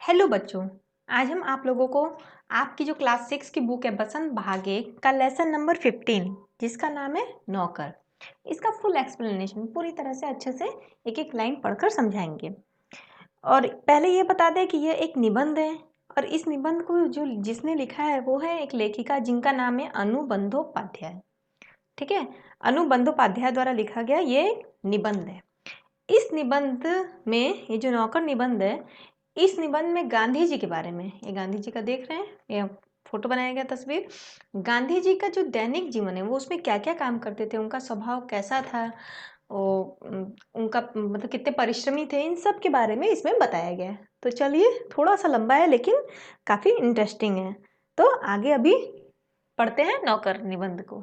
Hello बच्चों। आज हम आप लोगों को आपकी जो क्लास 6 की बुक है बसंत भागे का लेसन नंबर 15 जिसका नाम है नौकर, इसका फुल एक्सप्लेनेशन पूरी तरह से अच्छे से एक एक लाइन पढ़कर समझाएंगे। और पहले ये बता दें कि यह एक निबंध है और इस निबंध को जो जिसने लिखा है वो है एक लेखिका जिनका नाम है अनु बंदोपाध्याय। ठीक है, अनु बंदोपाध्याय द्वारा लिखा गया ये एक निबंध है। इस निबंध में ये जो नौकर निबंध है, इस निबंध में गांधी जी के बारे में, ये गांधी जी का देख रहे हैं, ये फोटो बनाया गया तस्वीर। गांधी जी का जो दैनिक जीवन है वो उसमें क्या क्या काम करते थे, उनका स्वभाव कैसा था, वो उनका मतलब कितने परिश्रमी थे, इन सब के बारे में इसमें बताया गया है। तो चलिए, थोड़ा सा लंबा है लेकिन काफी इंटरेस्टिंग है। तो आगे अभी पढ़ते हैं नौकर निबंध को।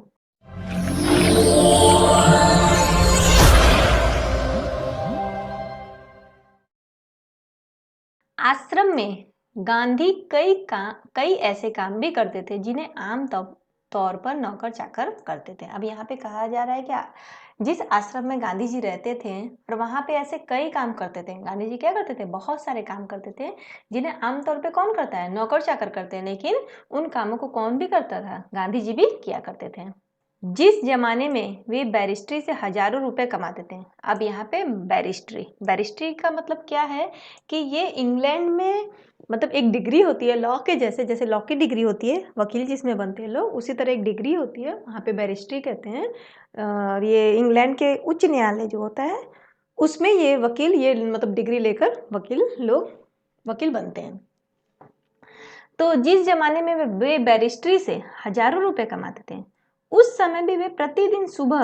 आश्रम में गांधी कई ऐसे काम भी करते थे जिन्हें आम तौर पर नौकर चाकर करते थे। अब यहाँ पे कहा जा रहा है कि जिस आश्रम में गांधी जी रहते थे और वहां पे ऐसे कई काम करते थे। गांधी जी क्या करते थे? बहुत सारे काम करते थे जिन्हें आमतौर पे कौन करता है? नौकर चाकर करते हैं। लेकिन उन कामों को कौन भी करता था? गांधी जी भी किया करते थे। जिस जमाने में वे बैरिस्ट्री से हजारों रुपए कमाते थे। अब यहाँ पे बैरिस्ट्री का मतलब क्या है कि ये इंग्लैंड में मतलब एक डिग्री होती है लॉ के जैसे, जैसे लॉ की डिग्री होती है, वकील जिसमें बनते हैं लोग, उसी तरह एक डिग्री होती है, वहाँ पे बैरिस्ट्री कहते हैं। और ये इंग्लैंड के उच्च न्यायालय जो होता है उसमें ये वकील, ये मतलब डिग्री लेकर वकील बनते हैं। तो जिस जमाने में वे बैरिस्ट्री से हजारों रुपए कमाते थे, उस समय भी वे प्रतिदिन सुबह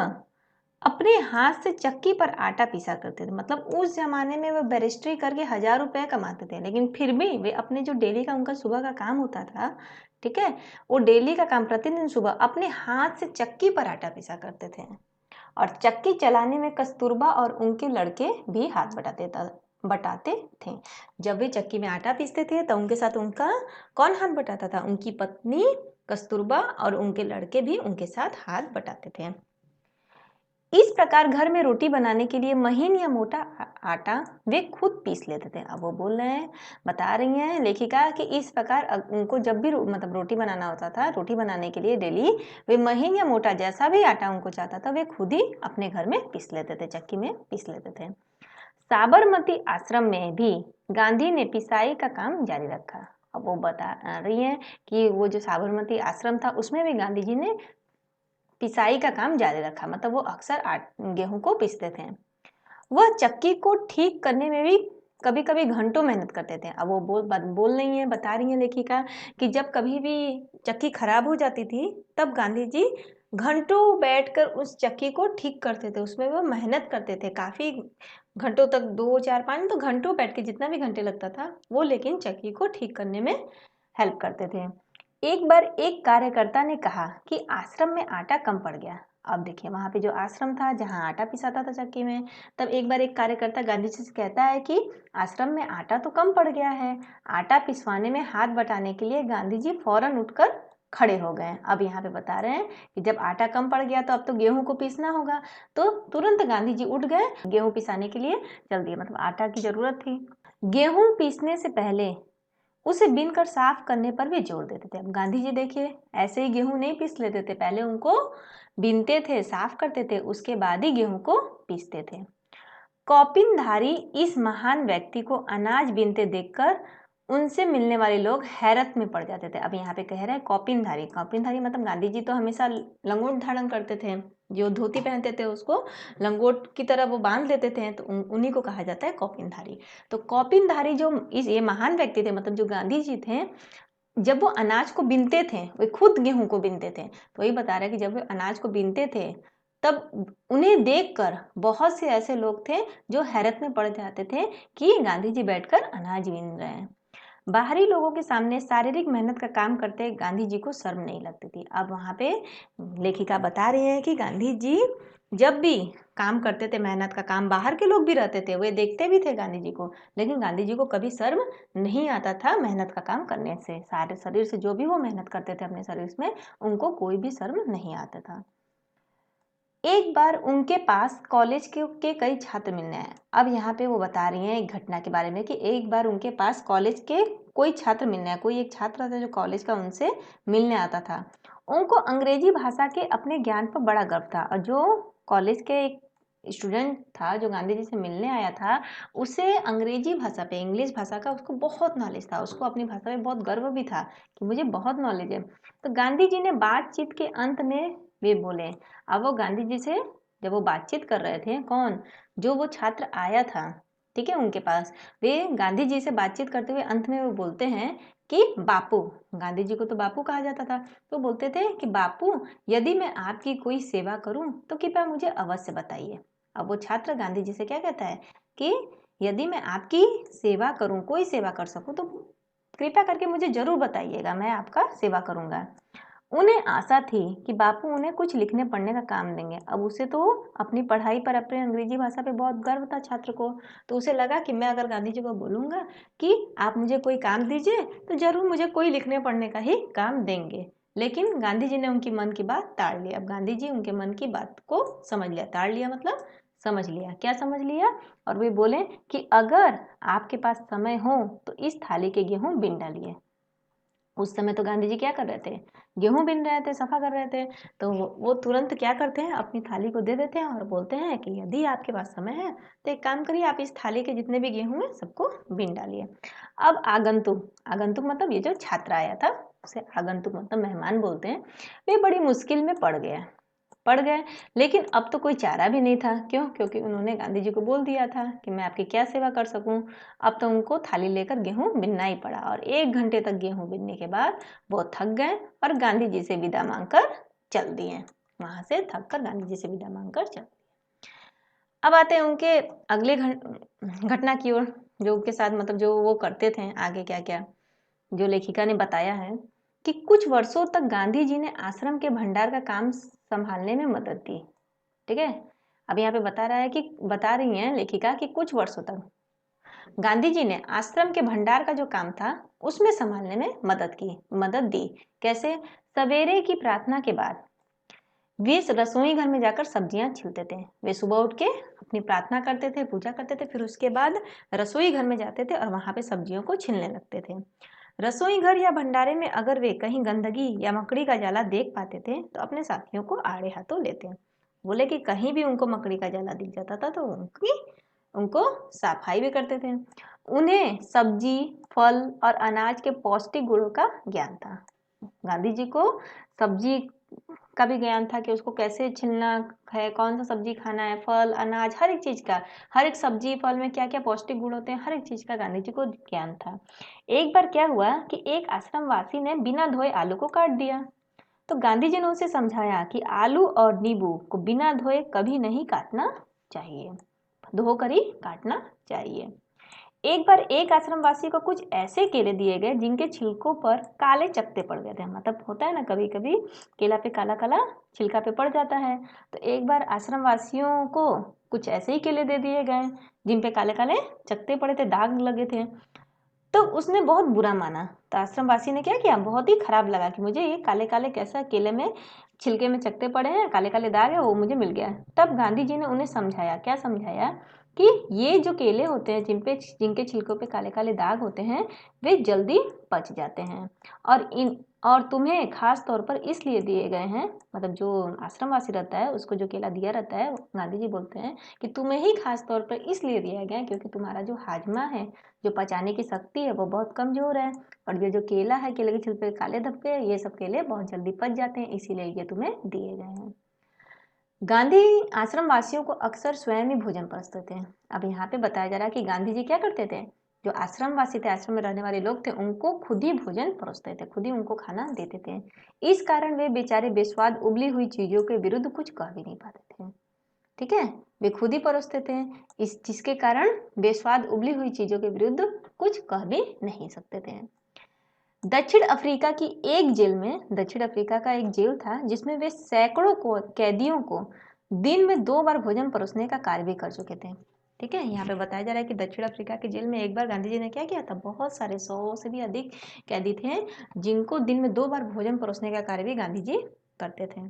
अपने हाथ से चक्की पर आटा पीसा करते थे। मतलब उस जमाने में वे बैरिस्ट्री करके 1000 रुपए कमाते थे, लेकिन फिर भी वे अपने जो डेली का उनका सुबह का काम होता था, ठीक है, वो डेली का काम प्रतिदिन सुबह अपने हाथ से चक्की पर आटा पीसा करते थे। और चक्की चलाने में कस्तूरबा और उनके लड़के भी हाथ बटाते थे। जब वे चक्की में आटा पीसते थे तो उनके साथ उनका कौन हाथ बटाता था? उनकी पत्नी कस्तूरबा और उनके लड़के भी उनके साथ हाथ बटाते थे। इस प्रकार घर में रोटी बनाने के लिए महीन या मोटा आटा वे खुद पीस लेते थे। अब वो बोल रहे हैं, बता रही हैं लेखिका कि इस प्रकार उनको जब भी मतलब रोटी बनाना होता था, रोटी बनाने के लिए डेली वे महीन या मोटा जैसा भी आटा उनको चाहता था वे खुद ही अपने घर में पीस लेते थे, चक्की में पीस लेते थे। साबरमती आश्रम में भी गांधी ने पिसाई का काम जारी रखा। अब वो बता रही है कि वो जो साबरमती आश्रम था उसमें भी गांधी जी ने पिसाई का काम जारी रखा। मतलब वो अक्सर गेहूं को पीसते थे। वह चक्की को ठीक करने में भी कभी कभी घंटों मेहनत करते थे। अब वो बोल रही है, बता रही है लेखिका कि जब कभी भी चक्की खराब हो जाती थी तब गांधी जी घंटों बैठकर उस चक्की को ठीक करते थे। उसमें वो मेहनत करते थे काफी घंटों तक, 2 4 5 तो घंटों बैठ के, जितना भी घंटे लगता था वो, लेकिन चक्की को ठीक करने में हेल्प करते थे। एक बार एक कार्यकर्ता ने कहा कि आश्रम में आटा कम पड़ गया। अब देखिए, वहां पे जो आश्रम था जहां आटा पिसाता था चक्की में, तब एक बार एक कार्यकर्ता गांधी जी से कहता है कि आश्रम में आटा तो कम पड़ गया है। आटा पिसवाने में हाथ बटाने के लिए गांधी जी फौरन उठकर खड़े हो गए। अब यहाँ पे बता रहे हैं कि जब आटा कम पड़ गया तो अब तो गेहूं को पीसना होगा, तो तुरंत गांधी जी उठ गए, गेहूं पिसाने के लिए चल दिए। मतलब आटा की जरूरत थी। गेहूं पीसने से पहले उसे बीनकर साफ करने पर भी जोर देते थे। अब गांधी जी देखिए, ऐसे ही गेहूं नहीं पीस लेते थे, पहले उनको बीनते थे, साफ करते थे, उसके बाद ही गेहूं को पीसते थे। कौपिनधारी इस महान व्यक्ति को अनाज बीनते देखकर उनसे मिलने वाले लोग हैरत में पड़ जाते थे। अब यहाँ पे कह रहे हैं कौपिनधारी मतलब गांधी जी तो हमेशा लंगोट धारण करते थे, जो धोती पहनते थे उसको लंगोट की तरह वो बांध लेते थे, तो उन्हीं को कहा जाता है कौपिनधारी। तो कौपिनधारी जो ये महान व्यक्ति थे, मतलब जो गांधी जी थे, जब वो अनाज को बीनते थे, वे खुद गेहूं को बीनते थे, तो वही बता रहा है कि जब वे अनाज को बीनते थे तब उन्हें देखकर बहुत से ऐसे लोग थे जो हैरत में पड़ जाते थे कि गांधी जी बैठकर अनाज बीन रहे हैं। बाहरी लोगों के सामने शारीरिक मेहनत का काम करते गांधी जी को शर्म नहीं लगती थी। अब वहां पे लेखिका बता रही है कि गांधी जी जब भी काम करते थे, मेहनत का काम, बाहर के लोग भी रहते थे, वे देखते भी थे गांधी जी को, लेकिन गांधी जी को कभी शर्म नहीं आता था मेहनत का काम करने से। सारे शरीर से जो भी वो मेहनत करते थे अपने शरीर में, उनको कोई भी शर्म नहीं आता था। एक बार उनके पास कॉलेज के कई छात्र मिलने आए। अब यहाँ पे वो बता रही हैं एक घटना के बारे में कि एक बार उनके पास कॉलेज के कोई छात्र मिलने आया। कोई एक छात्र था जो कॉलेज का उनसे मिलने आता था। उनको अंग्रेजी भाषा के अपने ज्ञान पर बड़ा गर्व था और जो कॉलेज के एक स्टूडेंट था जो गांधी जी से मिलने आया था, उसे अंग्रेजी भाषा पे, इंग्लिश भाषा का उसको बहुत नॉलेज था। उसको अपनी भाषा में बहुत गर्व भी था कि मुझे बहुत नॉलेज है। तो गांधी जी ने बातचीत के अंत में वे बोले। अब वो गांधी जी से जब वो बातचीत कर रहे थे, कौन, जो वो छात्र आया था, ठीक है, उनके पास, वे गांधी जी से बातचीत करते हुए अंत में वो बोलते हैं कि बापू, गांधी जी को तो बापू कहा जाता था, तो बोलते थे कि बापू, यदि मैं आपकी कोई सेवा करूं तो कृपया मुझे अवश्य बताइए। अब वो छात्र गांधी जी से क्या कहता है कि यदि मैं आपकी सेवा करूं, कोई सेवा कर सकूं, तो कृपया करके मुझे जरूर बताइएगा, मैं आपका सेवा करूंगा। उन्हें आशा थी कि बापू उन्हें कुछ लिखने पढ़ने का काम देंगे। अब उसे तो अपनी पढ़ाई पर, अपने अंग्रेजी भाषा पे बहुत गर्व था छात्र को, तो उसे लगा कि मैं अगर गांधी जी को बोलूंगा कि आप मुझे कोई काम दीजिए तो जरूर मुझे कोई लिखने पढ़ने का ही काम देंगे। लेकिन गांधी जी ने उनकी मन की बात ताड़ ली। अब गांधी जी उनके मन की बात को समझ लिया। ताड़ लिया मतलब समझ लिया। क्या समझ लिया? और वे बोले कि अगर आपके पास समय हो तो इस थाली के गेहूं बीन डालिए। उस समय तो गांधी जी क्या कर रहे थे? गेहूं बीन रहे थे, सफा कर रहे थे। तो वो तुरंत क्या करते हैं, अपनी थाली को दे देते हैं और बोलते हैं कि यदि आपके पास समय है तो एक काम करिए, आप इस थाली के जितने भी गेहूं हैं सबको बीन डालिए। अब आगंतुक, आगंतुक मतलब ये जो छात्र आया था उसे आगंतुक मतलब मेहमान बोलते हैं, वे बड़ी मुश्किल में पड़ गए। लेकिन अब तो कोई चारा भी नहीं था। क्यों? क्योंकि उन्होंने गांधी जी को बोल दिया था कि मैं आपकी क्या सेवा कर सकूं। अब तो उनको थाली लेकर गेहूं बिनना ही पड़ा और 1 घंटे तक गेहूं बिनने के बाद वो थक गए और गांधी जी से विदा मांगकर चल दिए। वहां से थक कर गांधी जी से विदा मांगकर चल दिए। अब आते हैं उनके अगले घटना की ओर, जो उनके साथ मतलब जो वो करते थे आगे क्या क्या, जो लेखिका ने बताया है कि कुछ वर्षों तक गांधी जी ने आश्रम के भंडार का काम संभालने में मदद दी। ठीक है, अब यहाँ पे बता रही हैं लेखिका कि कुछ वर्षों तक गांधी जी ने आश्रम के भंडार का जो काम था उसमें संभालने में मदद दी। कैसे? सवेरे की प्रार्थना के बाद वे रसोई घर में जाकर सब्जियां छीलते थे। वे सुबह उठ के अपनी प्रार्थना करते थे, पूजा करते थे, फिर उसके बाद रसोई घर में जाते थे और वहां पे सब्जियों को छीलने लगते थे। रसोई घर या भंडारे में अगर वे कहीं गंदगी या मकड़ी का जाला देख पाते थे तो अपने साथियों को आड़े हाथों लेते। बोले कि कहीं भी उनको मकड़ी का जाला दिख जाता था तो उनको सफाई भी करते थे। उन्हें सब्जी, फल और अनाज के पौष्टिक गुणों का ज्ञान था। गांधी जी को सब्जी का भी ज्ञान था कि उसको कैसे छीलना है, कौन सा सब्जी खाना है, फल, अनाज, हर एक चीज का, हर एक सब्जी फल में क्या क्या पौष्टिक गुण होते हैं, हर एक चीज का गांधी जी को ज्ञान था। एक बार क्या हुआ कि एक आश्रमवासी ने बिना धोए आलू को काट दिया। तो गांधी जी ने उसे समझाया कि आलू और नींबू को बिना धोए कभी नहीं काटना चाहिए, धोकर ही काटना चाहिए। एक बार एक आश्रमवासी को कुछ ऐसे केले दिए गए जिनके छिलकों पर काले चकत्ते पड़ गए थे। मतलब होता है ना कभी कभी केला पे काला काला छिलका पे पड़ जाता है। तो एक बार आश्रमवासियों को कुछ ऐसे ही केले दे दिए गए जिन पे काले काले चकत्ते पड़े थे, दाग लगे थे। तो उसने बहुत बुरा माना। तो आश्रमवासी ने क्या किया, बहुत ही खराब लगा कि मुझे ये काले काले कैसा केले में छिलके में चकत्ते पड़े हैं, काले काले दाग है, वो मुझे मिल गया। तब गांधी जी ने उन्हें समझाया। क्या समझाया? कि ये जो केले होते हैं जिनके छिलकों पे काले काले दाग होते हैं वे जल्दी पच जाते हैं और तुम्हें खास तौर पर इसलिए दिए गए हैं। मतलब जो आश्रमवासी रहता है उसको जो केला दिया रहता है, गांधी जी बोलते हैं कि तुम्हें ही खास तौर पर इसलिए दिया गया है क्योंकि तुम्हारा जो हाजमा है, जो पचाने की शक्ति है, वो बहुत कमजोर है। और ये जो केला है, केले के छिलके काले धब्बे, ये सब केले बहुत जल्दी पच जाते हैं, इसीलिए ये तुम्हें दिए गए हैं। गांधी आश्रम वासियों को अक्सर स्वयं ही भोजन परसते थे। अब यहाँ पे बताया जा रहा है कि गांधी जी क्या करते थे, जो आश्रम वासी थे, आश्रम में रहने वाले लोग थे, उनको खुद ही भोजन परोसते थे, खुद ही उनको खाना देते थे। इस कारण वे बेचारे बेस्वाद उबली हुई चीजों के विरुद्ध कुछ कह भी नहीं पाते थे। ठीक है, वे खुद ही परोसते थे, इस जिसके कारण बेस्वाद उबली हुई चीजों के विरुद्ध कुछ कह भी नहीं सकते थे। दक्षिण अफ्रीका की एक जेल में, दक्षिण अफ्रीका का एक जेल था जिसमें वे सैकड़ों कैदियों को दिन में 2 बार भोजन परोसने का कार्य भी कर चुके थे। ठीक है, यहाँ पे बताया जा रहा है कि दक्षिण अफ्रीका के जेल में एक बार गांधी जी ने क्या किया था, बहुत सारे 100 से भी अधिक कैदी थे जिनको दिन में 2 बार भोजन परोसने का कार्य भी गांधी जी करते थे।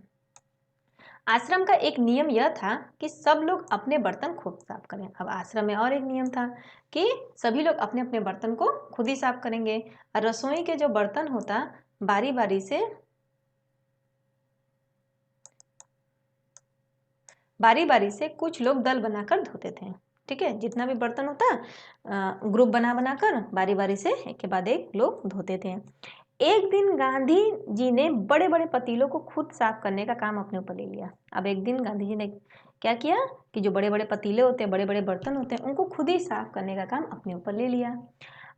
आश्रम का एक नियम यह था कि सब लोग अपने बर्तन खुद साफ करें। अब आश्रम में और एक नियम था कि सभी लोग अपने अपने बर्तन को खुद ही साफ करेंगे। और रसोई के जो बर्तन होता बारी बारी से कुछ लोग दल बनाकर धोते थे। ठीक है, जितना भी बर्तन होता ग्रुप बनाकर बारी बारी से एक के बाद एक लोग धोते थे। एक दिन गांधी जी ने बड़े बड़े पतीलों को खुद साफ करने का काम अपने ऊपर ले लिया। अब एक दिन गांधी जी ने क्या किया कि जो बड़े बड़े पतीले होते हैं, बड़े बड़े बर्तन होते हैं, उनको खुद ही साफ करने का काम अपने ऊपर ले लिया।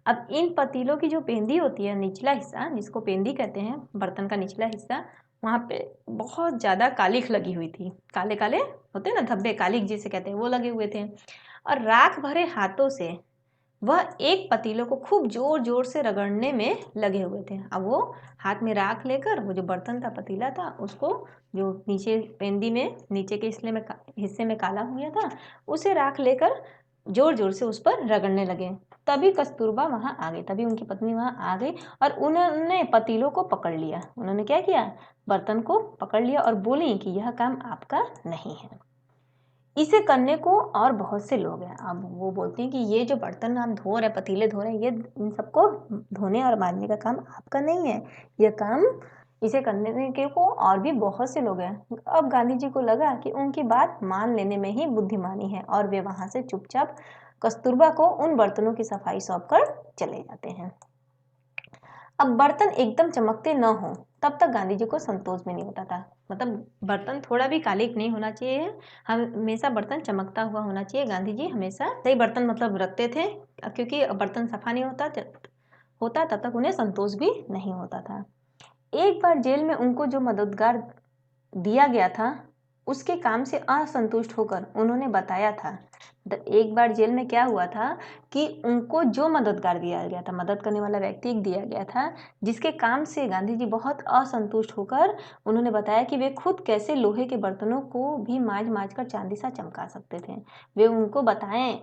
अब इन पतीलों की जो पेंदी होती है, निचला हिस्सा जिसको पेंदी कहते हैं, बर्तन का निचला हिस्सा, वहाँ पे बहुत ज़्यादा कालिख लगी हुई थी। काले काले होते हैं ना धब्बे, कालिख जिसे कहते हैं, वो लगे हुए थे। और राख भरे हाथों से वह एक पतीलों को खूब जोर जोर से रगड़ने में लगे हुए थे। अब वो हाथ में राख लेकर वो जो बर्तन था, पतीला था, उसको जो नीचे पेंदी में नीचे के हिस्से में काला हुआ था, उसे राख लेकर जोर जोर से उस पर रगड़ने लगे। तभी कस्तूरबा वहां आ गई, तभी उनकी पत्नी वहां आ गई और उन्होंने पतीलों को पकड़ लिया। उन्होंने क्या किया, बर्तन को पकड़ लिया और बोली कि यह काम आपका नहीं है। इसे करने को और बहुत से लोग हैं। अब वो बोलती हैं कि ये जो बर्तन आप धो रहे हैं, पतीले धो रहे हैं, ये इन सबको धोने और मांजने का काम आपका नहीं है। यह काम इसे करने के को और भी बहुत से लोग हैं। अब गांधी जी को लगा कि उनकी बात मान लेने में ही बुद्धिमानी है और वे वहां से चुपचाप कस्तूरबा को उन बर्तनों की सफाई सौंप कर चले जाते हैं। अब बर्तन एकदम चमकते न हो तब तक गांधी जी को संतोष भी नहीं होता था। मतलब बर्तन थोड़ा भी कालिक नहीं होना चाहिए, हमेशा बर्तन चमकता हुआ होना चाहिए। गांधी जी हमेशा सही बर्तन मतलब रखते थे, क्योंकि बर्तन सफा नहीं होता तब तक उन्हें संतोष भी नहीं होता था। एक बार जेल में उनको जो मददगार दिया गया था, उसके काम से असंतुष्ट होकर उन्होंने बताया था, एक बार जेल में क्या हुआ था कि उनको जो मददगार दिया गया था, मदद करने वाला व्यक्ति दिया गया था, जिसके काम से गांधी जी बहुत असंतुष्ट होकर उन्होंने बताया कि वे खुद कैसे लोहे के बर्तनों को भी मांज कर चांदी सा चमका सकते थे। वे उनको बताएं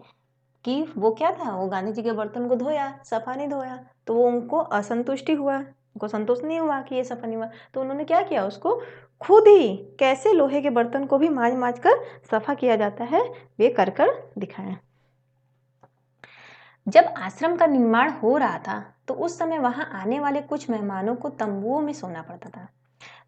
कि वो क्या था, वो गांधी जी के बर्तन को धोया, सफा नहीं धोया, तो वो उनको असंतुष्टि हुआ, उनको संतोष नहीं हुआ कि ये सफा नहीं हुआ। तो उन्होंने क्या किया, उसको खुद ही कैसे लोहे के बर्तन को भी मांज कर सफा किया जाता है वे कर दिखाएं। जब आश्रम का निर्माण हो रहा था तो उस समय वहां आने वाले कुछ मेहमानों को तंबुओं में सोना पड़ता था।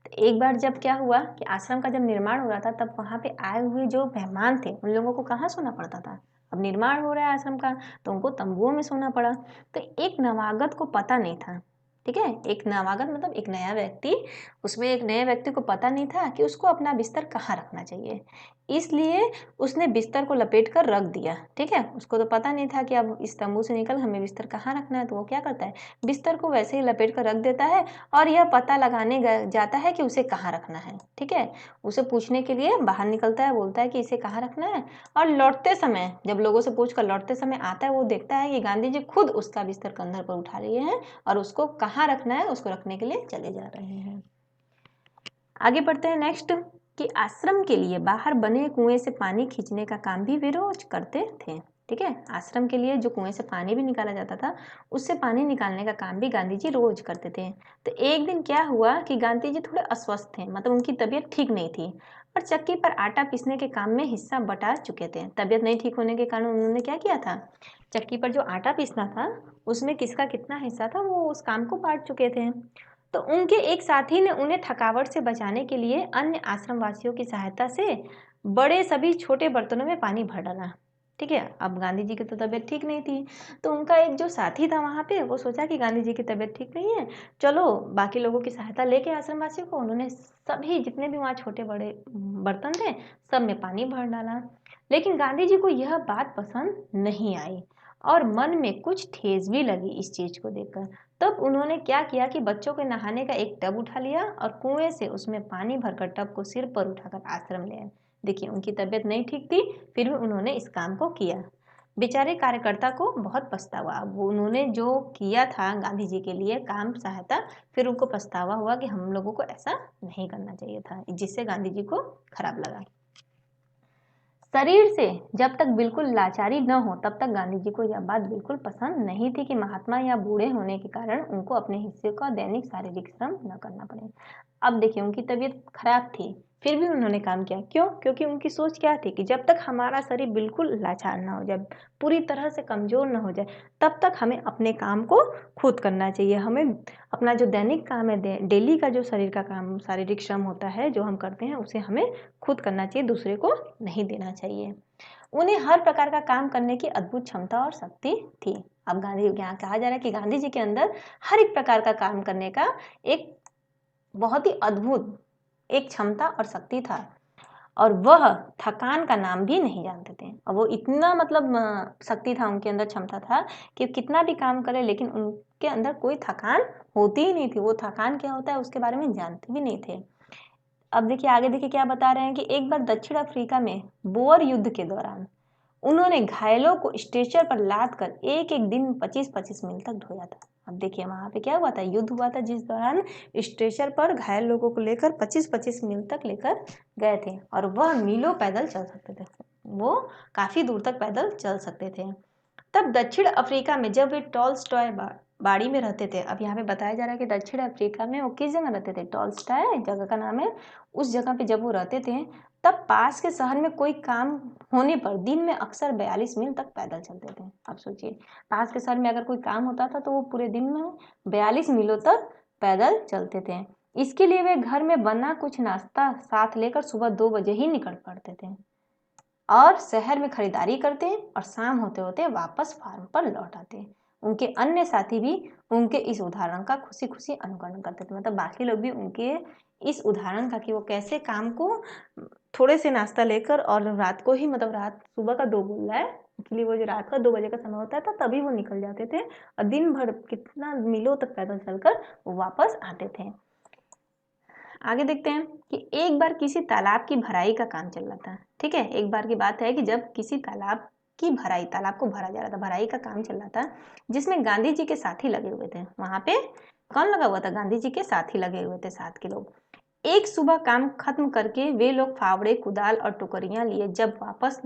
तो एक बार जब क्या हुआ कि आश्रम का जब निर्माण हो रहा था, तब वहां पे आए हुए जो मेहमान थे उन लोगों को कहाँ सोना पड़ता था। अब निर्माण हो रहा है आश्रम का, तो उनको तंबुओं में सोना पड़ा। तो एक नवागत को पता नहीं था, ठीक है, एक नवागत मतलब एक नया व्यक्ति, उसमें एक नए व्यक्ति को पता नहीं था कि उसको अपना बिस्तर कहाँ रखना चाहिए, इसलिए उसने बिस्तर को लपेट कर रख दिया। ठीक है, उसको तो पता नहीं था कि अब इस तंबू से निकल हमें बिस्तर कहाँ रखना है। तो वो क्या करता है, बिस्तर को वैसे ही लपेट कर रख देता है और यह पता लगाने जाता है कि उसे कहाँ रखना है। ठीक है, उसे पूछने के लिए बाहर निकलता है, बोलता है कि इसे कहाँ रखना है, और लौटते समय जब लोगों से पूछ कर लौटते समय आता है, वो देखता है कि गांधी जी खुद उसका बिस्तर कंधे पर उठा लिए हैं और उसको कहाँ रखना है उसको रखने के लिए चले जा रहे हैं। आगे बढ़ते हैं नेक्स्ट कि आश्रम के लिए बाहर बने कुएं से पानी खींचने का काम भी वे रोज करते थे। ठीक है, आश्रम के लिए जो कुएं से पानी भी निकाला जाता था, उससे पानी निकालने का काम भी गांधी जी रोज करते थे। तो एक दिन क्या हुआ कि गांधी जी थोड़े अस्वस्थ थे, मतलब उनकी तबीयत ठीक नहीं थी और चक्की पर आटा पीसने के काम में हिस्सा बटा चुके थे। तबीयत नहीं ठीक होने के कारण उन्होंने क्या किया था, चक्की पर जो आटा पीसना था उसमें किसका कितना हिस्सा था वो उस काम को बांट चुके थे। तो उनके एक साथी ने उन्हें थकावट से बचाने के लिए अन्य आश्रम वासियों की सहायता से बड़े सभी छोटे बर्तनों में पानी भर डाला। ठीक है, अब गांधी जी की तो तबीयत ठीक नहीं थी, तो उनका एक जो साथी था वहां पे, वो सोचा कि गांधी जी की तबीयत ठीक नहीं है, चलो बाकी लोगों की सहायता लेके आश्रम वासियों को, उन्होंने सभी जितने भी वहाँ छोटे बड़े बर्तन थे सब में पानी भर डाला। लेकिन गांधी जी को यह बात पसंद नहीं आई और मन में कुछ ठेस भी लगी इस चीज को देखकर। तब उन्होंने क्या किया कि बच्चों के नहाने का एक टब उठा लिया और कुएं से उसमें पानी भरकर टब को सिर पर उठाकर आश्रम ले आए। देखिए, उनकी तबीयत नहीं ठीक थी, फिर भी उन्होंने इस काम को किया। बेचारे कार्यकर्ता को बहुत पछतावा, वो उन्होंने जो किया था गांधी जी के लिए काम सहायता, फिर उनको पछतावा हुआ कि हम लोगों को ऐसा नहीं करना चाहिए था, जिससे गांधी जी को खराब लगा। शरीर से जब तक बिल्कुल लाचारी न हो तब तक गांधी जी को यह बात बिल्कुल पसंद नहीं थी कि महात्मा या बूढ़े होने के कारण उनको अपने हिस्से का दैनिक शारीरिक श्रम न करना पड़े। अब देखिए उनकी तबीयत खराब थी, फिर भी उन्होंने काम किया। क्यों? क्योंकि उनकी सोच क्या थी कि जब तक हमारा शरीर बिल्कुल लाचार ना हो जाए, पूरी तरह से कमज़ोर ना हो जाए, तब तक हमें अपने काम को खुद करना चाहिए। हमें अपना जो दैनिक काम है, डेली का जो शरीर का काम, शारीरिक श्रम होता है जो हम करते हैं, उसे हमें खुद करना चाहिए, दूसरे को नहीं देना चाहिए। उन्हें हर प्रकार का काम करने की अद्भुत क्षमता और शक्ति थी। अब गांधी, यहाँ कहा जा रहा है कि गांधी जी के अंदर हर एक प्रकार का काम करने का एक बहुत ही अद्भुत एक क्षमता और शक्ति था, और वह थकान का नाम भी नहीं जानते थे। और वो इतना मतलब शक्ति था उनके अंदर, क्षमता था कि कितना भी काम करे, लेकिन उनके अंदर कोई थकान होती ही नहीं थी। वो थकान क्या होता है उसके बारे में जानते भी नहीं थे। अब देखिए आगे, देखिए क्या बता रहे हैं कि एक बार दक्षिण अफ्रीका में बोअर युद्ध के दौरान उन्होंने घायलों को स्ट्रेचर पर लाद कर एक एक दिन 25-25 मील तक ढोया था। अब देखिए वहां पे क्या हुआ था, युद्ध हुआ था जिस दौरान स्ट्रेचर पर घायल लोगों को लेकर 25-25 मील तक लेकर गए थे, और वह मीलों पैदल चल सकते थे। वो काफी दूर तक पैदल चल सकते थे। तब दक्षिण अफ्रीका में जब वे टॉल्स्टॉय बाड़ी में रहते थे, अब यहाँ पे बताया जा रहा है कि दक्षिण अफ्रीका में वो किस जगह रहते थे, टॉल्स्टॉय जगह का नाम है। उस जगह पे जब वो रहते थे, तब पास के शहर में कोई काम होने पर दिन में अक्सर 42 मील तक पैदल चलते थे। अब सोचिए, पास के शहर में अगर कोई काम होता था तो वो पूरे दिन में 42 मीलों तक पैदल चलते थे। इसके लिए वे घर में बना कुछ नाश्ता साथ लेकर सुबह 2 बजे ही निकल पड़ते थे और शहर में खरीदारी करते और शाम होते होते वापस फार्म पर लौट आते। उनके अन्य साथी भी उनके इस उदाहरण का खुशी खुशी अनुकरण करते थे, मतलब बाकी लोग भी उनके इस उदाहरण का, कि वो कैसे काम को थोड़े से नाश्ता लेकर और रात को ही, मतलब रात सुबह का 2 बोल रहा है, इसलिए वो जो रात का 2 बजे का समय होता था तभी वो निकल जाते थे और दिन भर कितना मीलों तक पैदल चलकर वो वापस आते थे। आगे देखते हैं कि एक बार किसी तालाब की भराई का काम चल रहा था। ठीक है, एक बार की बात है कि जब किसी तालाब की भराई, तालाब को भरा जा रहा था, भराई का काम चल रहा था, जिसमें गांधी जी के साथी लगे हुए थे। वहां पे कौन लगा हुआ था? गांधी जी के साथी लगे हुए थे, साथ के लोग। एक सुबह काम खत्म करके वे लोग फावड़े, कुदाल और टोकरियां लिए जब वापस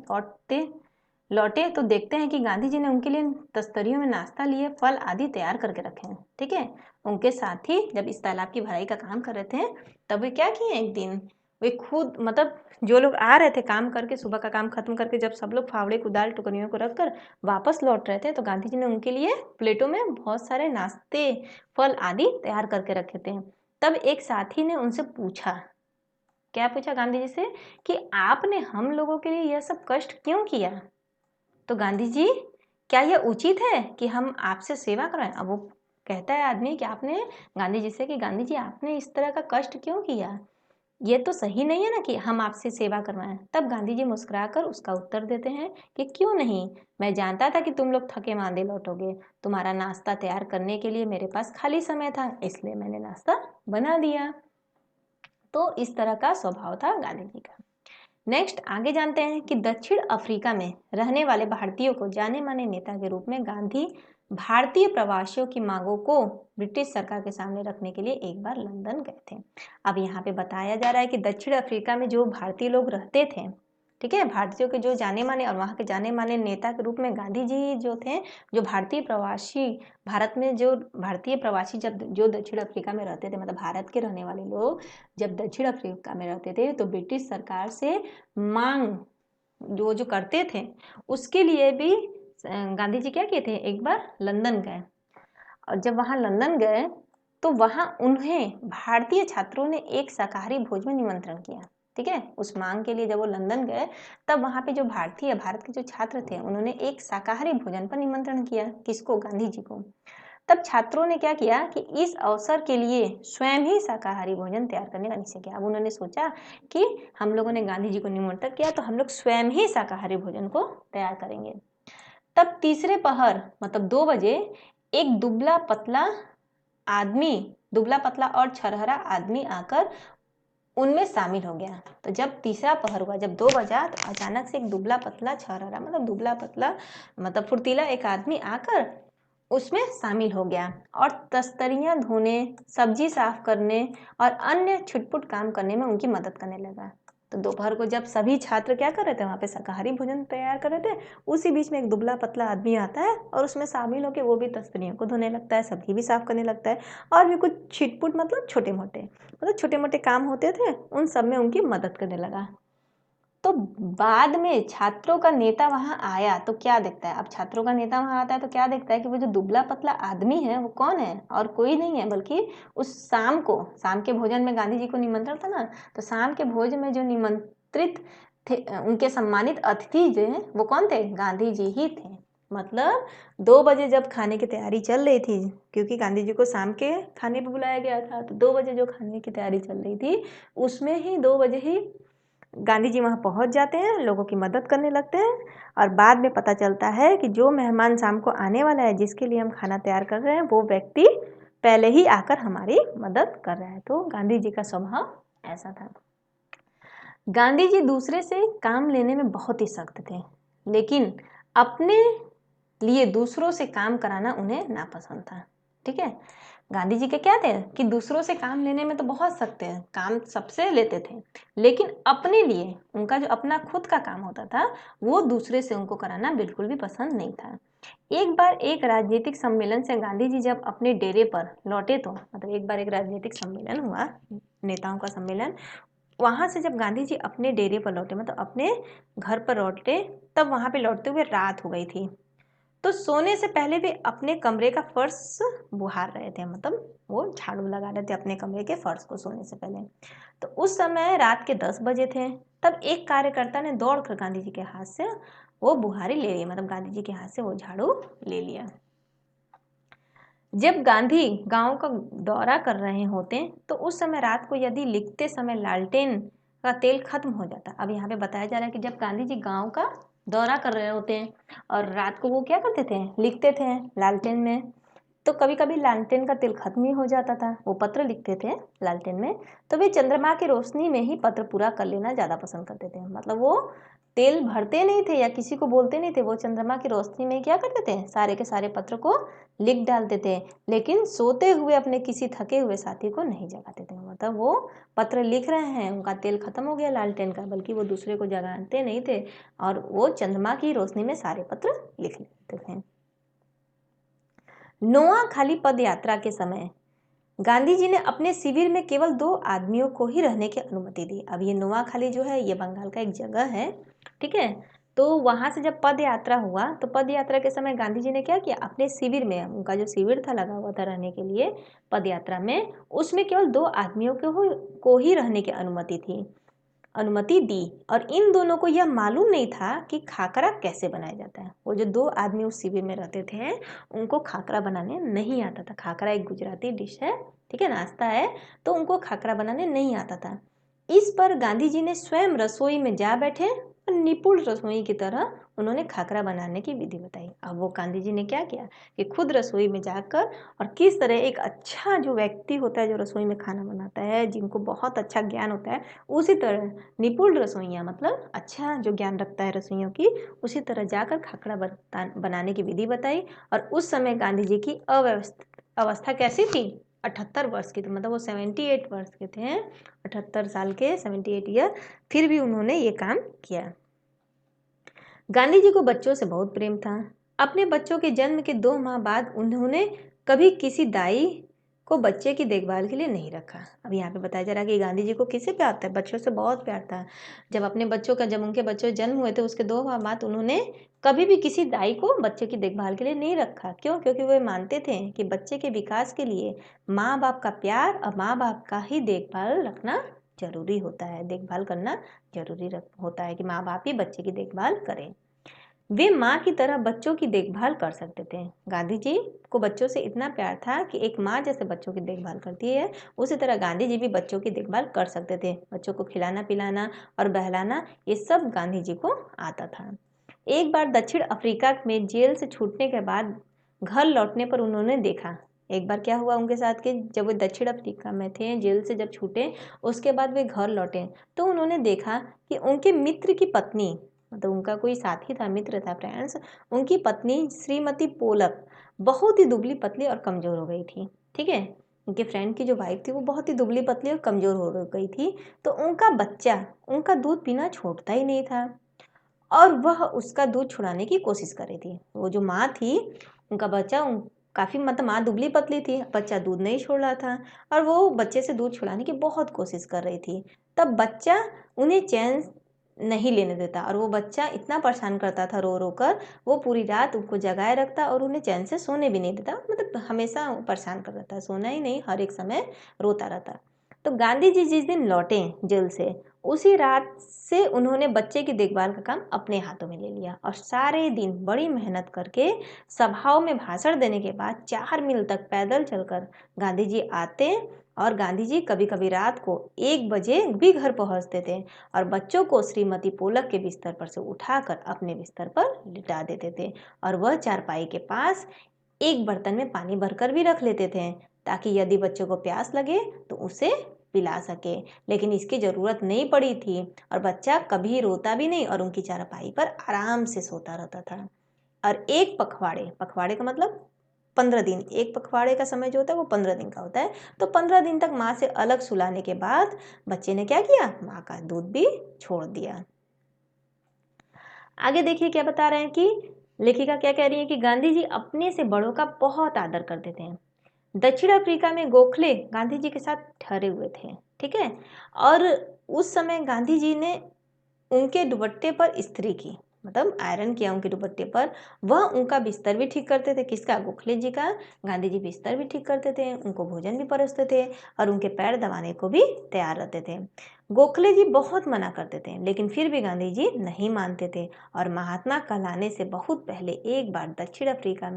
लौटे तो देखते हैं कि गांधी जी ने उनके लिए तस्तरियों में नाश्ता लिए फल आदि तैयार करके रखे हैं। ठीक है, उनके साथी जब इस तालाब की भराई का काम कर रहे थे, तब वे क्या किए, एक दिन वे खुद, मतलब जो लोग आ रहे थे काम करके, सुबह का काम खत्म करके, जब सब लोग फावड़े, कुदाल, टोकरियों को रखकर वापस लौट रहे थे, तो गांधी जी ने उनके लिए प्लेटों में बहुत सारे नाश्ते, फल आदि तैयार करके रखे थे। तब एक साथी ने उनसे पूछा, क्या पूछा गांधी जी से, कि आपने हम लोगों के लिए यह सब कष्ट क्यों किया? तो गांधी जी, क्या यह उचित है कि हम आपसे सेवा कराएं? अब वो कहता है आदमी कि आपने, गांधी जी से, कि गांधी जी आपने इस तरह का कष्ट क्यों किया? ये तो सही नहीं है ना कि हम आपसे सेवा करवाएं। तब गांधी जी मुस्कुराकर उसका उत्तर देते हैं कि क्यों नहीं, मैं जानता था कि तुम लोग थके मांदे लौटोगे। तुम्हारा नाश्ता तैयार करने के लिए मेरे पास खाली समय था, इसलिए मैंने नाश्ता बना दिया। तो इस तरह का स्वभाव था गांधी जी का। नेक्स्ट आगे जानते हैं कि दक्षिण अफ्रीका में रहने वाले भारतीयों को जाने माने नेता के रूप में गांधी भारतीय प्रवासियों की मांगों को ब्रिटिश सरकार के सामने रखने के लिए एक बार लंदन गए थे। अब यहाँ पे बताया जा रहा है कि दक्षिण अफ्रीका में जो भारतीय लोग रहते थे, ठीक है, भारतीयों के जो जाने माने और वहाँ के जाने माने नेता के रूप में गांधी जी जो थे, जो भारतीय प्रवासी, भारत में जो भारतीय प्रवासी जब जो दक्षिण अफ्रीका में रहते थे, मतलब भारत के रहने वाले लोग जब दक्षिण अफ्रीका में रहते थे, तो ब्रिटिश सरकार से मांग जो करते थे, उसके लिए भी गांधी जी क्या किए थे, एक बार लंदन गए। और जब वहाँ लंदन गए तो वहाँ उन्हें भारतीय छात्रों ने एक शाकाहारी भोज में निमंत्रण किया। ठीक है, उस मांग के लिए जब वो लंदन गए, तब वहाँ पे जो भारत के जो छात्र थे, उन्होंने एक शाकाहारी भोजन पर निमंत्रण किया। किसको? गांधी जी को। तब छात्रों ने क्या किया कि इस अवसर के लिए स्वयं ही शाकाहारी भोजन तैयार करने का निश्चय किया। अब उन्होंने सोचा कि हम लोगों ने गांधी जी को निमंत्रण किया, तो हम लोग स्वयं ही शाकाहारी भोजन को तैयार करेंगे। तब तीसरे पहर, मतलब 2 बजे, एक दुबला पतला और छरहरा आदमी आकर उनमें शामिल हो गया। तो जब तीसरा पहर हुआ, जब 2 बजा, तो अचानक से एक दुबला पतला छरहरा, मतलब दुबला पतला, मतलब फुर्तीला एक आदमी आकर उसमें शामिल हो गया और तस्तरियां धोने, सब्जी साफ करने और अन्य छुटपुट काम करने में उनकी मदद करने लगा। तो दोपहर को जब सभी छात्र क्या कर रहे थे, वहाँ पे शाकाहारी भोजन तैयार कर रहे थे, उसी बीच में एक दुबला पतला आदमी आता है और उसमें शामिल होकर वो भी तस्तरियों को धोने लगता है, सब्जी भी साफ करने लगता है, और भी कुछ छिटपुट मतलब छोटे मोटे काम होते थे, उन सब में उनकी मदद करने लगा। तो बाद में छात्रों का नेता वहां आया तो क्या देखता है, अब छात्रों का नेता वहां आता है तो क्या देखता है कि वो जो दुबला पतला आदमी है वो कौन है, और कोई नहीं है बल्कि उस शाम के भोजन में गांधी जी को निमंत्रण था ना, तो शाम के भोजन में जो निमंत्रित थे उनके सम्मानित अतिथि जो है वो कौन थे, गांधी जी ही थे। मतलब 2 बजे जब खाने की तैयारी चल रही थी, क्योंकि गांधी जी को शाम के खाने पर बुलाया गया था, तो 2 बजे जो खाने की तैयारी चल रही थी उसमें ही 2 बजे ही गांधी जी वहाँ पहुँच जाते हैं, लोगों की मदद करने लगते हैं, और बाद में पता चलता है कि जो मेहमान शाम को आने वाला है, जिसके लिए हम खाना तैयार कर रहे हैं, वो व्यक्ति पहले ही आकर हमारी मदद कर रहा है। तो गांधी जी का स्वभाव ऐसा था। गांधी जी दूसरे से काम लेने में बहुत ही सख्त थे, लेकिन अपने लिए दूसरों से काम कराना उन्हें नापसंद था। ठीक है, गांधी जी के क्या थे कि दूसरों से काम लेने में तो बहुत सख्त थे, काम सबसे लेते थे, लेकिन अपने लिए उनका जो अपना खुद का काम होता था वो दूसरे से उनको कराना बिल्कुल भी पसंद नहीं था। एक बार एक राजनीतिक सम्मेलन से गांधी जी जब अपने डेरे पर लौटे, तो मतलब एक बार एक राजनीतिक सम्मेलन हुआ, नेताओं का सम्मेलन, वहां से जब गांधी जी अपने डेरे पर लौटे, मतलब अपने घर पर लौटे, तब वहां पे लौटते हुए रात हो गई थी। तो सोने से पहले वे अपने कमरे का फर्श बुहार रहे थे, मतलब वो झाड़ू लगा रहे थे अपने कमरे के फर्श को सोने से पहले। तो उस समय रात के 10 बजे थे। तब एक कार्यकर्ता ने दौड़कर गांधी जी के हाथ से वो बुहारी ले ली, मतलब गांधी जी के हाथ से वो झाड़ू ले लिया। जब गांधी गांव का दौरा कर रहे होते तो उस समय रात को यदि लिखते समय लालटेन का तेल खत्म हो जाता। अब यहाँ पे बताया जा रहा है कि जब गांधी जी गांव का दौरा कर रहे होते हैं और रात को वो क्या करते थे, लिखते थे लालटेन में, तो कभी कभी लालटेन का तेल खत्म ही हो जाता था, वो पत्र लिखते थे लालटेन में, तो वे चंद्रमा की रोशनी में ही पत्र पूरा कर लेना ज़्यादा पसंद करते थे। मतलब वो तेल भरते नहीं थे या किसी को बोलते नहीं थे, वो चंद्रमा की रोशनी में क्या करते थे, सारे के सारे पत्र को लिख डालते थे, लेकिन सोते हुए अपने किसी थके हुए साथी को नहीं जगाते थे। मतलब वो पत्र लिख रहे हैं, उनका तेल खत्म हो गया लालटेन का, बल्कि वो दूसरे को जगाते नहीं थे और वो चंद्रमा की रोशनी में सारे पत्र लिख लेते थे। नोआखाली पद यात्रा के समय गांधी जी ने अपने शिविर में केवल 2 आदमियों को ही रहने की अनुमति दी। अब ये नोआखाली जो है ये बंगाल का एक जगह है, ठीक है। तो वहां से जब पद यात्रा हुआ तो पद यात्रा के समय गांधी जी ने क्या किया, अपने शिविर में, उनका जो शिविर था लगा हुआ था रहने के लिए पद यात्रा में, उसमें केवल 2 आदमियों को ही रहने की अनुमति दी। और इन दोनों को यह मालूम नहीं था कि खाकरा कैसे बनाया जाता है। वो जो 2 आदमी उस शिविर में रहते थे उनको खाकरा बनाने नहीं आता था। खाकरा एक गुजराती डिश है, ठीक है, नाश्ता है, तो उनको खाकरा बनाने नहीं आता था। इस पर गांधी जी ने स्वयं रसोई में जा बैठे और निपुण रसोई की तरह उन्होंने खाकरा बनाने की विधि बताई। अब वो गांधी जी ने क्या किया कि खुद रसोई में जाकर और किस तरह एक अच्छा जो व्यक्ति होता है जो रसोई में खाना बनाता है, जिनको बहुत अच्छा ज्ञान होता है, उसी तरह निपुण रसोइया मतलब अच्छा जो ज्ञान रखता है रसोइयों की, उसी तरह जाकर खाकरा बनाने की विधि बताई। और उस समय गांधी जी की अवस्था कैसी थी, 78 वर्ष की थी, मतलब वो 78 वर्ष के थे, 78 साल के, 78 ईयर, फिर भी उन्होंने ये काम किया। गांधी जी को बच्चों से बहुत प्रेम था। अपने बच्चों के जन्म के 2 माह बाद उन्होंने कभी किसी दाई को बच्चे की देखभाल के लिए नहीं रखा। अब यहाँ पे बताया जा रहा है कि गांधी जी को किससे प्यार था, बच्चों से बहुत प्यार था। जब उनके बच्चों जन्म हुए थे उसके 2 माह बाद उन्होंने कभी भी किसी दाई को बच्चे की देखभाल के लिए नहीं रखा। क्यों? क्योंकि वे मानते थे कि बच्चे के विकास के लिए माँ बाप का प्यार और माँ बाप का ही देखभाल रखना जरूरी होता है, देखभाल करना जरूरी होता है कि माँ बाप ही बच्चे की देखभाल करें। वे माँ की तरह बच्चों की देखभाल कर सकते थे। गांधी जी को बच्चों से इतना प्यार था कि एक माँ जैसे बच्चों की देखभाल करती है, उसी तरह गांधी जी भी बच्चों की देखभाल कर सकते थे। बच्चों को खिलाना पिलाना और बहलाना ये सब गांधी जी को आता था। एक बार दक्षिण अफ्रीका में जेल से छूटने के बाद घर लौटने पर उन्होंने देखा, एक बार क्या हुआ उनके साथ कि जब वे दक्षिण अफ्रीका में थे, जेल से जब छूटे, उसके बाद वे घर लौटे, तो उन्होंने देखा कि उनके मित्र की पत्नी, मतलब उनका कोई साथी था, मित्र था, फ्रेंड्स, उनकी पत्नी श्रीमती पोलक बहुत ही दुबली पतली और कमजोर हो गई थी। ठीक है, उनके फ्रेंड की जो वाइफ थी वो बहुत ही दुबली पतली और कमज़ोर हो गई थी, तो उनका बच्चा उनका दूध पीना छोड़ता ही नहीं था और वह उसका दूध छुड़ाने की कोशिश कर रही थी। वो जो माँ थी, उनका बच्चा काफ़ी मतलब माँ दुबली पतली थी, बच्चा दूध नहीं छोड़ रहा था और वो बच्चे से दूध छुड़ाने की बहुत कोशिश कर रही थी। तब बच्चा उन्हें चैन नहीं लेने देता और वो बच्चा इतना परेशान करता था रो रो कर, वो पूरी रात उनको जगाए रखता और उन्हें चैन से सोने भी नहीं देता, मतलब हमेशा परेशान कर रहता, सोना ही नहीं, हर एक समय रोता रहता। तो गांधी जी जिस दिन लौटे जेल से, उसी रात से उन्होंने बच्चे की देखभाल का काम अपने हाथों में ले लिया और सारे दिन बड़ी मेहनत करके सभाओं में भाषण देने के बाद 4 मील तक पैदल चलकर गांधी जी आते और गांधी जी कभी कभी रात को 1 बजे भी घर पहुंचते थे और बच्चों को श्रीमती पोलक के बिस्तर पर से उठाकर अपने बिस्तर पर लिटा देते थे और वह चारपाई के पास एक बर्तन में पानी भरकर भी रख लेते थे ताकि यदि बच्चों को प्यास लगे तो उसे पिला सके। लेकिन इसकी ज़रूरत नहीं पड़ी थी और बच्चा कभी रोता भी नहीं और उनकी चारपाई पर आराम से सोता रहता था। और एक पखवाड़े, पखवाड़े का मतलब 15 दिन, एक पखवाड़े का समय जो होता है वो 15 दिन का होता है। तो 15 दिन तक माँ से अलग सुलाने के बाद बच्चे ने क्या किया, माँ का दूध भी छोड़ दिया। आगे देखिए क्या बता रहे हैं कि लेखिका क्या कह रही है कि गांधी जी अपने से बड़ों का बहुत आदर करते थे। दक्षिण अफ्रीका में गोखले गांधी जी के साथ ठहरे हुए थे, ठीक है, और उस समय गांधी जी ने उनके दुपट्टे पर इस्त्री की, मतलब आयरन किया उनके दुपट्टे पर। वह उनका बिस्तर भी ठीक करते थे, किसका, गोखले जी का। गांधी जी बिस्तर भी ठीक करते थे, उनको भोजन भी परोसते थे और उनके पैर दबाने को भी तैयार रहते थे। गोखले जी बहुत मना करते थे लेकिन फिर भी गांधी जी नहीं मानते थे और महात्मा कहलाने से बहुत पहले एक बार दक्षिण अफ्रीका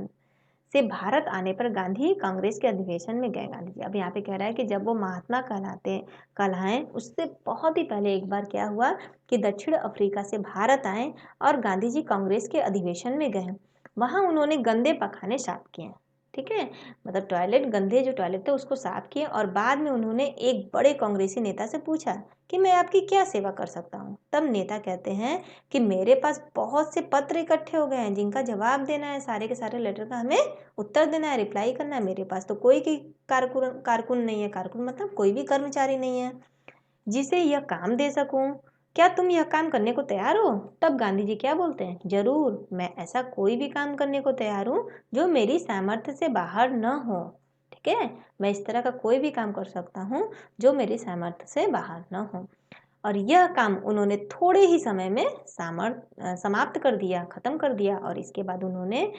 से भारत आने पर गांधी कांग्रेस के अधिवेशन में गए गांधी जी। अब यहाँ पे कह रहा है कि जब वो महात्मा कहलाएं उससे बहुत ही पहले एक बार क्या हुआ कि दक्षिण अफ्रीका से भारत आए और गांधी जी कांग्रेस के अधिवेशन में गए। वहाँ उन्होंने गंदे पखाने साफ किए, ठीक है, मतलब टॉयलेट, गंदे जो टॉयलेट थे उसको साफ किए और बाद में उन्होंने एक बड़े कांग्रेसी नेता से पूछा कि मैं आपकी क्या सेवा कर सकता हूँ। तब नेता कहते हैं कि मेरे पास बहुत से पत्र इकट्ठे हो गए हैं जिनका जवाब देना है, सारे के सारे लेटर का हमें उत्तर देना है, रिप्लाई करना है। मेरे पास तो कोई की कारकुन नहीं है, कारकुन मतलब कोई भी कर्मचारी नहीं है जिसे यह काम दे सकूं। क्या तुम यह काम करने को तैयार हो? तब गांधी जी क्या बोलते हैं, जरूर, मैं ऐसा कोई भी काम करने को तैयार हूँ जो मेरी सामर्थ्य से बाहर न हो, ठीक है, मैं इस तरह का कोई भी काम कर सकता हूँ जो मेरी सामर्थ्य से बाहर न हो। और यह काम उन्होंने थोड़े ही समय में समाप्त कर दिया, खत्म कर दिया और इसके बाद उन्होंने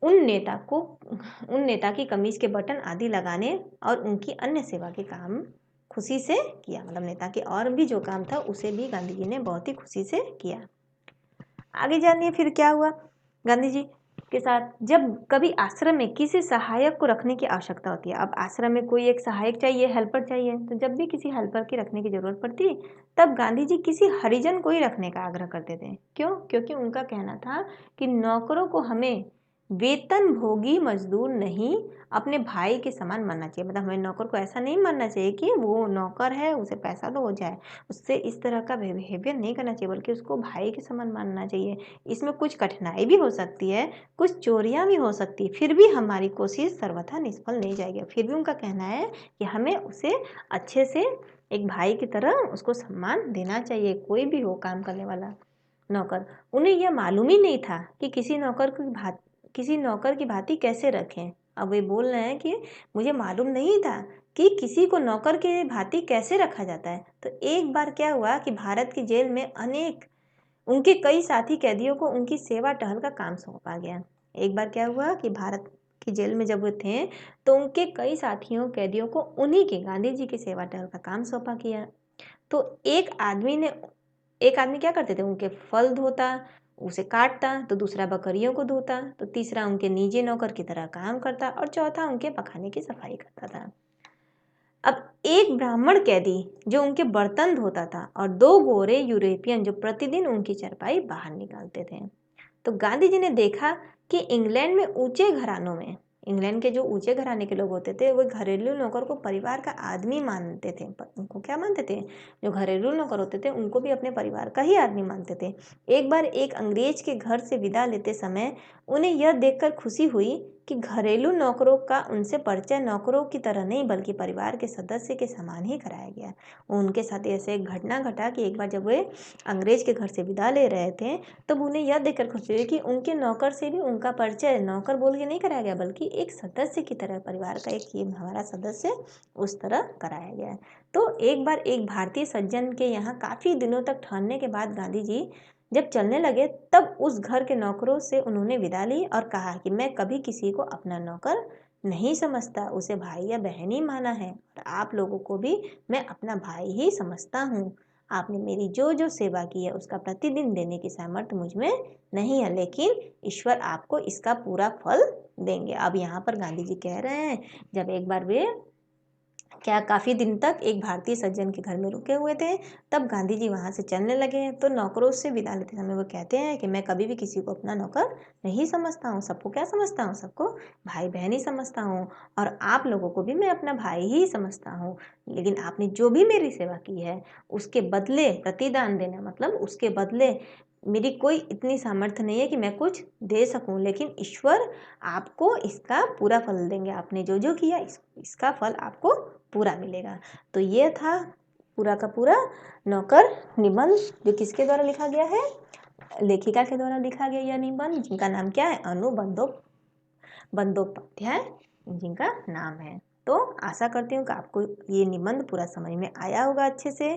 उन नेता की कमीज के बटन आदि लगाने और उनकी अन्य सेवा के काम खुशी से किया, मतलब नेता के और भी जो काम था उसे भी गांधी जी ने बहुत ही खुशी से किया। आगे जानिए फिर क्या हुआ गांधी जी के साथ। जब कभी आश्रम में किसी सहायक को रखने की आवश्यकता होती है, अब आश्रम में कोई एक सहायक चाहिए, हेल्पर चाहिए, तो जब भी किसी हेल्पर की रखने की जरूरत पड़ती तब गांधी जी किसी हरिजन को ही रखने का आग्रह करते थे। क्यों? क्योंकि उनका कहना था कि नौकरों को हमें वेतन भोगी मजदूर नहीं, अपने भाई के समान मानना चाहिए। मतलब हमें नौकर को ऐसा नहीं मानना चाहिए कि वो नौकर है, उसे पैसा तो हो जाए, उससे इस तरह का बिहेवियर नहीं करना चाहिए, बल्कि उसको भाई के समान मानना चाहिए। इसमें कुछ कठिनाई भी हो सकती है, कुछ चोरियां भी हो सकती है, फिर भी हमारी कोशिश सर्वथा निष्फल नहीं जाएगी। फिर भी उनका कहना है कि हमें उसे अच्छे से एक भाई की तरह उसको सम्मान देना चाहिए, कोई भी हो काम करने वाला नौकर। उन्हें यह मालूम ही नहीं था कि किसी नौकर की भांति कैसे रखें। अब वे बोल रहे हैं कि मुझे मालूम नहीं था कि किसी को नौकर की भांति कैसे रखा जाता है। तो एक बार क्या हुआ कि भारत की जेल में उनके कई साथी कैदियों को उनकी सेवा टहल का काम सौंपा गया। एक बार क्या हुआ कि भारत की जेल में जब वो थे तो उनके कई साथियों कैदियों को उन्हीं के गांधी जी की सेवा टहल का काम सौंपा गया। तो एक आदमी क्या करते थे, उनके फल धोता, उसे काटता, तो दूसरा बकरियों को धोता, तो तीसरा उनके निजी नौकर की तरह काम करता और चौथा उनके पखाने की सफाई करता था। अब एक ब्राह्मण कैदी जो उनके बर्तन धोता था और 2 गोरे यूरोपियन जो प्रतिदिन उनकी चारपाई बाहर निकालते थे। तो गांधी जी ने देखा कि इंग्लैंड में ऊंचे घरानों में, इंग्लैंड के जो ऊंचे घराने के लोग होते थे वो घरेलू नौकर को परिवार का आदमी मानते थे। उनको क्या मानते थे, जो घरेलू नौकर होते थे उनको भी अपने परिवार का ही आदमी मानते थे। एक बार एक अंग्रेज के घर से विदा लेते समय उन्हें यह देखकर खुशी हुई कि घरेलू नौकरों का उनसे परिचय नौकरों की तरह नहीं बल्कि परिवार के सदस्य के समान ही कराया गया। उनके साथ ऐसे एक घटना घटा कि एक बार जब वे अंग्रेज के घर से विदा ले रहे थे तब उन्हें यह देखकर खुशी हुई कि उनके नौकर से भी उनका परिचय नौकर बोल के नहीं कराया गया बल्कि एक सदस्य की तरह, परिवार का एक ये हमारा सदस्य उस तरह कराया गया। तो एक बार एक भारतीय सज्जन के यहाँ काफ़ी दिनों तक ठहरने के बाद गांधी जी जब चलने लगे तब उस घर के नौकरों से उन्होंने विदा ली और कहा कि मैं कभी किसी को अपना नौकर नहीं समझता, उसे भाई या बहन ही माना है और आप लोगों को भी मैं अपना भाई ही समझता हूँ। आपने मेरी जो जो सेवा की है उसका प्रतिदिन देने की सामर्थ्य मुझ में नहीं है, लेकिन ईश्वर आपको इसका पूरा फल देंगे। अब यहाँ पर गांधी जी कह रहे हैं जब एक बार वे क्या काफ़ी दिन तक एक भारतीय सज्जन के घर में रुके हुए थे, तब गांधी जी वहाँ से चलने लगे तो नौकरों से विदा लेते समय वो कहते हैं कि मैं कभी भी किसी को अपना नौकर नहीं समझता हूँ, सबको क्या समझता हूँ, सबको भाई बहन ही समझता हूँ और आप लोगों को भी मैं अपना भाई ही समझता हूँ। लेकिन आपने जो भी मेरी सेवा की है उसके बदले प्रतिदान देना, मतलब उसके बदले मेरी कोई इतनी सामर्थ्य नहीं है कि मैं कुछ दे सकूं, लेकिन ईश्वर आपको इसका पूरा फल देंगे। आपने जो जो किया इसका फल आपको पूरा मिलेगा। तो ये था पूरा का पूरा नौकर निबंध जो किसके द्वारा लिखा गया है, लेखिका के द्वारा लिखा गया यह निबंध, जिनका नाम क्या है, अनु बंदोपाध्याय जिनका नाम है। तो आशा करती हूँ कि आपको ये निबंध पूरा समझ में आया होगा अच्छे से,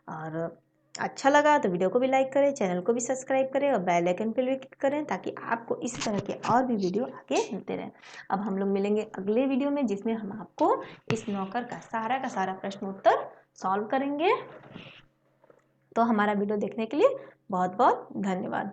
और अच्छा लगा तो वीडियो को भी लाइक करें, चैनल को भी सब्सक्राइब करें और बेल आइकन पर भी क्लिक करें ताकि आपको इस तरह के और भी वीडियो आगे मिलते रहें। अब हम लोग मिलेंगे अगले वीडियो में जिसमें हम आपको इस नौकर का सारा प्रश्न उत्तर सॉल्व करेंगे। तो हमारा वीडियो देखने के लिए बहुत बहुत धन्यवाद।